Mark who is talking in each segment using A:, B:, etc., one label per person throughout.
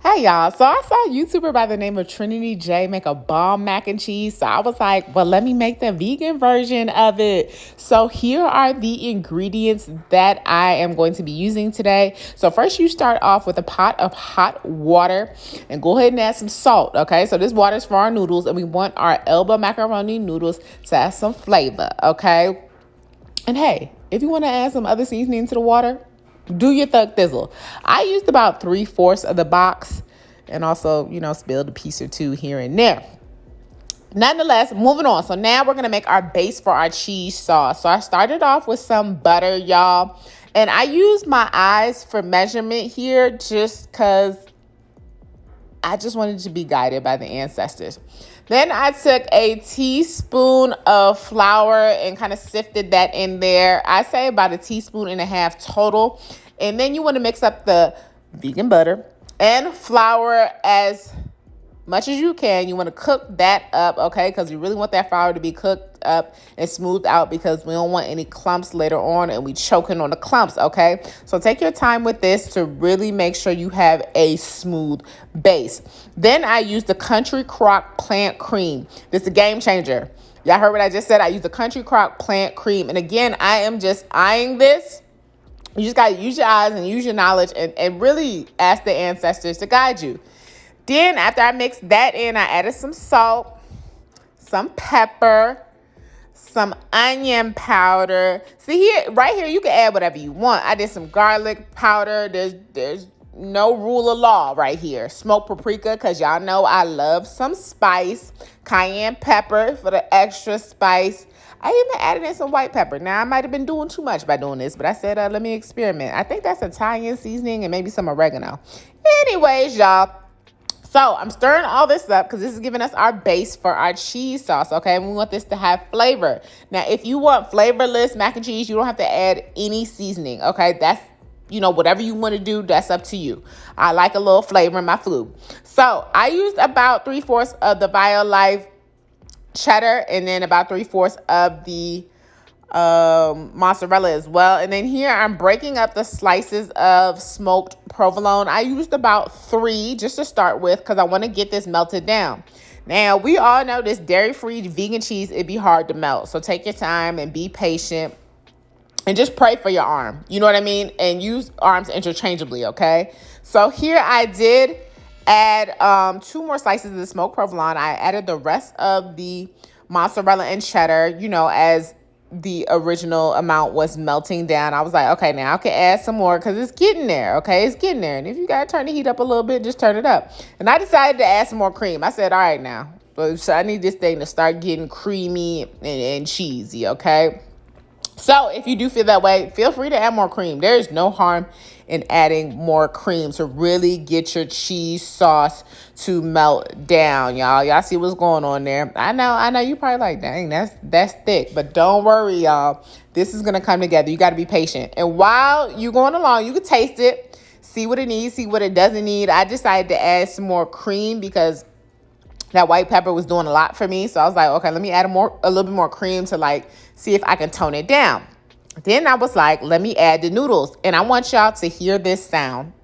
A: Hey y'all, so I saw a YouTuber by the name of Trinity J make a bomb mac and cheese. So I was like, well, let me make the vegan version of it. So here are the ingredients that I am going to be using today. So first you start off with a pot of hot water and go ahead and add some salt. Okay, so this water is for our noodles and we want our elbow macaroni noodles to have some flavor. Okay, and hey, if you want to add some other seasoning to the water, do your thug thizzle. I used about 3/4 of the box and also, spilled a piece or two here and there. Nonetheless, moving on. So now we're going to make our base for our cheese sauce. So I started off with some butter, y'all. And I used my eyes for measurement here just because I just wanted to be guided by the ancestors. Then I took a teaspoon of flour and kind of sifted that in there. I say about 1.5 teaspoons total. And then you want to mix up the vegan butter and flour as much as you can. You want to cook that up, okay? Because you really want that flour to be cooked up and smoothed out because we don't want any clumps later on and we choking on the clumps, okay? So take your time with this to really make sure you have a smooth base. Then I use the Country Crock plant cream. This is a game changer. Y'all heard what I just said? I use the Country Crock plant cream. And again, I am just eyeing this. You just got to use your eyes and use your knowledge and really ask the ancestors to guide you. Then after I mixed that in, I added some salt, some pepper, some onion powder. See here, right here, you can add whatever you want. I did some garlic powder. There's no rule of law right here. Smoked paprika, because y'all know I love some spice. Cayenne pepper for the extra spice. I even added in some white pepper. Now, I might have been doing too much by doing this, but I said, let me experiment. I think that's Italian seasoning and maybe some oregano. Anyways, y'all. So I'm stirring all this up because this is giving us our base for our cheese sauce, okay? And we want this to have flavor. Now, if you want flavorless mac and cheese, you don't have to add any seasoning, okay? That's, whatever you want to do, that's up to you. I like a little flavor in my food. So I used about 3/4 of the Violife cheddar and then about 3/4 of the mozzarella as well. And then here I'm breaking up the slices of smoked provolone. I used about 3 just to start with because I want to get this melted down. Now, we all know this dairy-free vegan cheese, it'd be hard to melt. So take your time and be patient and just pray for your arm. You know what I mean? And use arms interchangeably, okay? So here I did add 2 more slices of the smoked provolone. I added the rest of the mozzarella and cheddar, as the original amount was melting down. I was like, okay, now I can add some more because it's getting there, okay? It's getting there. And if you got to turn the heat up a little bit, just turn it up. And I decided to add some more cream. I said, all right, now, so I need this thing to start getting creamy and cheesy, okay? So if you do feel that way, feel free to add more cream. There is no harm in adding more cream to really get your cheese sauce to melt down, y'all. Y'all see what's going on there. I know you probably like, dang, that's thick. But don't worry, y'all. This is going to come together. You got to be patient. And while you're going along, you can taste it, see what it needs, see what it doesn't need. I decided to add some more cream because that white pepper was doing a lot for me. So I was like, okay, let me add a little bit more cream to see if I can tone it down. Then I was like, let me add the noodles. And I want y'all to hear this sound.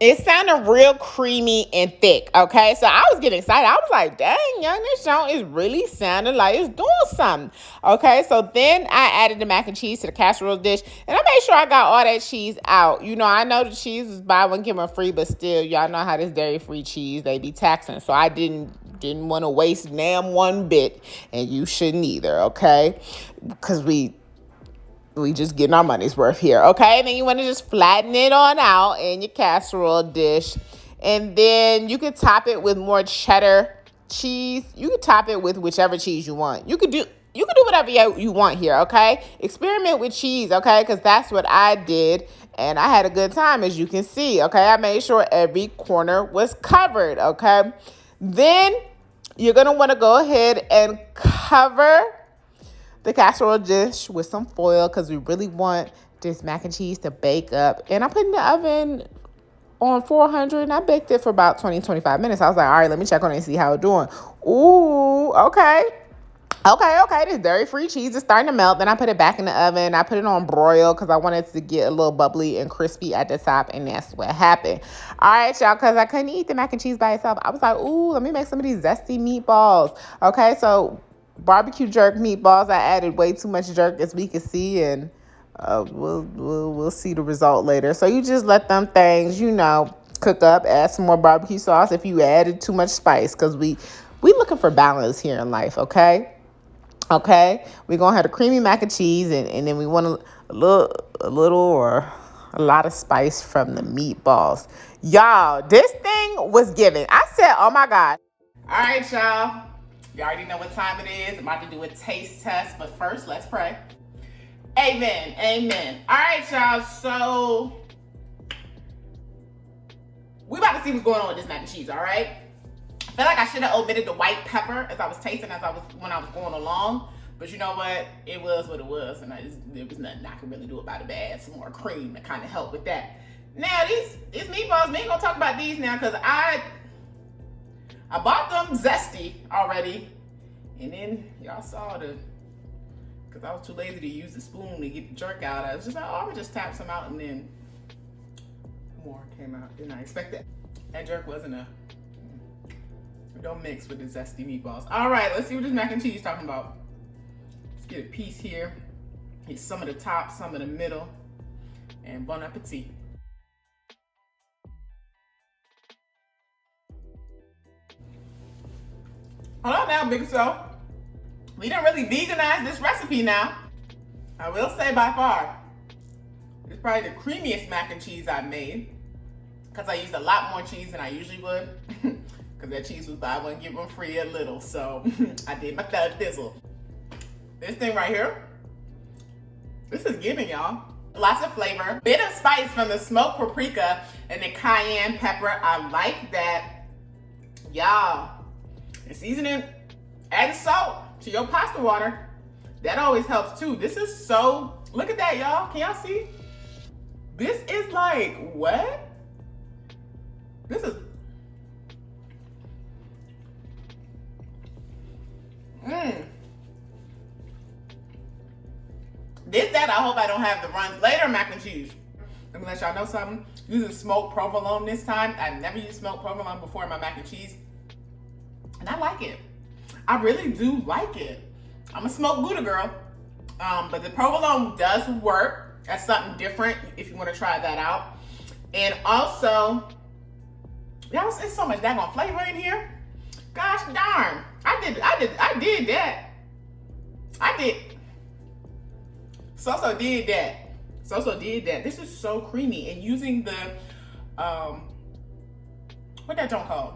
A: It sounded real creamy and thick, okay? So I was getting excited. I was like, dang, young, this joint is really sounding like it's doing something, okay? So then I added the mac and cheese to the casserole dish, and I made sure I got all that cheese out. I know the cheese is buy one, get one free, but still, y'all know how this dairy-free cheese, they be taxing. So I didn't want to waste damn one bit, and you shouldn't either, okay? Because we just getting our money's worth here, okay? And then you want to just flatten it on out in your casserole dish. And then you could top it with more cheddar cheese. You could top it with whichever cheese you want. You could do whatever you want here, okay? Experiment with cheese, okay? Because that's what I did. And I had a good time, as you can see, okay? I made sure every corner was covered, okay? Then you're going to want to go ahead and cover the casserole dish with some foil because we really want this mac and cheese to bake up. And I put it in the oven on 400 and I baked it for about 20-25 minutes. I was like, all right, let me check on it and see how it's doing. Ooh, okay. Okay, this dairy-free cheese is starting to melt. Then I put it back in the oven. I put it on broil because I wanted to get a little bubbly and crispy at the top, and that's what happened. All right, y'all, because I couldn't eat the mac and cheese by itself. I was like, ooh, let me make some of these zesty meatballs. Okay, so barbecue jerk meatballs. I added way too much jerk, as we can see, and we'll see the result later. So you just let them things, cook up. Add some more barbecue sauce if you added too much spice, because we looking for balance here in life, okay? Okay, we're gonna have a creamy mac and cheese, and then we want a little or a lot of spice from the meatballs. Y'all, this thing was given. I said, oh my God. All right, y'all. You already know what time it is. I'm about to do a taste test, but first, let's pray. Amen. Amen. All right, y'all. So we about to see what's going on with this mac and cheese. All right. I feel like I should have omitted the white pepper as I was tasting when I was going along. But you know what? It was what it was. And there was nothing I could really do about it. But add some more cream to kind of help with that. Now, these meatballs, we ain't going to talk about these now because I bought them zesty already. And then y'all saw because I was too lazy to use the spoon to get the jerk out. I was just like, oh, I'm going to just tap some out. And then more came out. Didn't I expect that? That jerk wasn't don't mix with the zesty meatballs. All right, let's see what this mac and cheese is talking about. Let's get a piece here. Get some of the top, some of the middle, and bon appetit. Hold on now, Big So. We didn't really veganize this recipe now. I will say by far, it's probably the creamiest mac and cheese I've made because I used a lot more cheese than I usually would. Because that cheese was buy one, get one free a little. So I did my third dizzle. This thing right here, this is giving, y'all. Lots of flavor. Bit of spice from the smoked paprika and the cayenne pepper. I like that. Y'all, and seasoning, add salt to your pasta water. That always helps too. This is so, look at that, y'all. Can y'all see? This is like, what? This is, I hope I don't have the runs later mac and cheese. Let me let y'all know something. Using smoked provolone this time. I've never used smoked provolone before in my mac and cheese. And I like it. I really do like it. I'm a smoked Gouda girl. But the provolone does work. That's something different if you want to try that out. And also, y'all, it's so much daggone flavor in here. Gosh darn. I did that. I did. So did that. So did that. This is so creamy. And using the, what that joint called?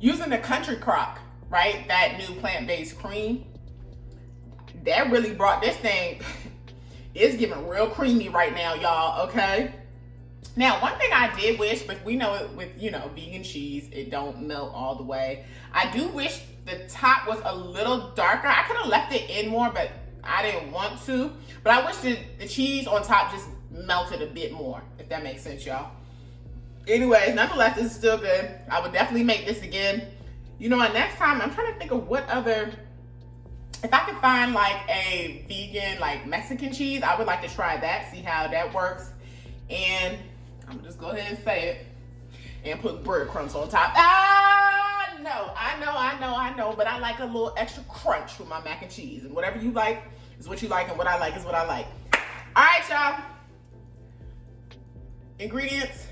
A: Using the country crock, right? That new plant-based cream. That really brought this thing, it's giving real creamy right now, y'all, okay? Now, one thing I did wish, but we know it with, vegan cheese, it don't melt all the way. I do wish the top was a little darker. I could have left it in more, but I didn't want to. But I wish the cheese on top just melted a bit more, if that makes sense, y'all. Anyways, nonetheless, this is still good. I would definitely make this again. And next time, I'm trying to think of what other, if I could find like a vegan, like Mexican cheese, I would like to try that, see how that works. And I'm gonna just go ahead and say it and put breadcrumbs on top. I know, but I like a little extra crunch with my mac and cheese. And whatever you like is what you like, and what I like is what I like. All right, y'all. Ingredients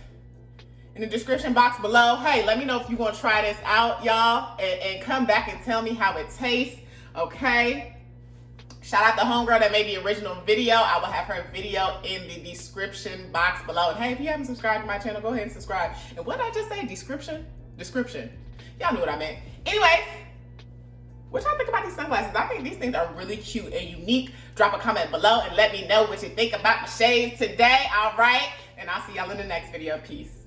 A: in the description box below. Hey, let me know if you want to try this out, y'all, and come back and tell me how it tastes, okay? Shout out the homegirl that made the original video. I will have her video in the description box below. And hey, if you haven't subscribed to my channel, go ahead and subscribe. And what did I just say? Description? Y'all knew what I meant. Anyways, what y'all think about these sunglasses? I think these things are really cute and unique. Drop a comment below and let me know what you think about my shades today, all right? And I'll see y'all in the next video. Peace.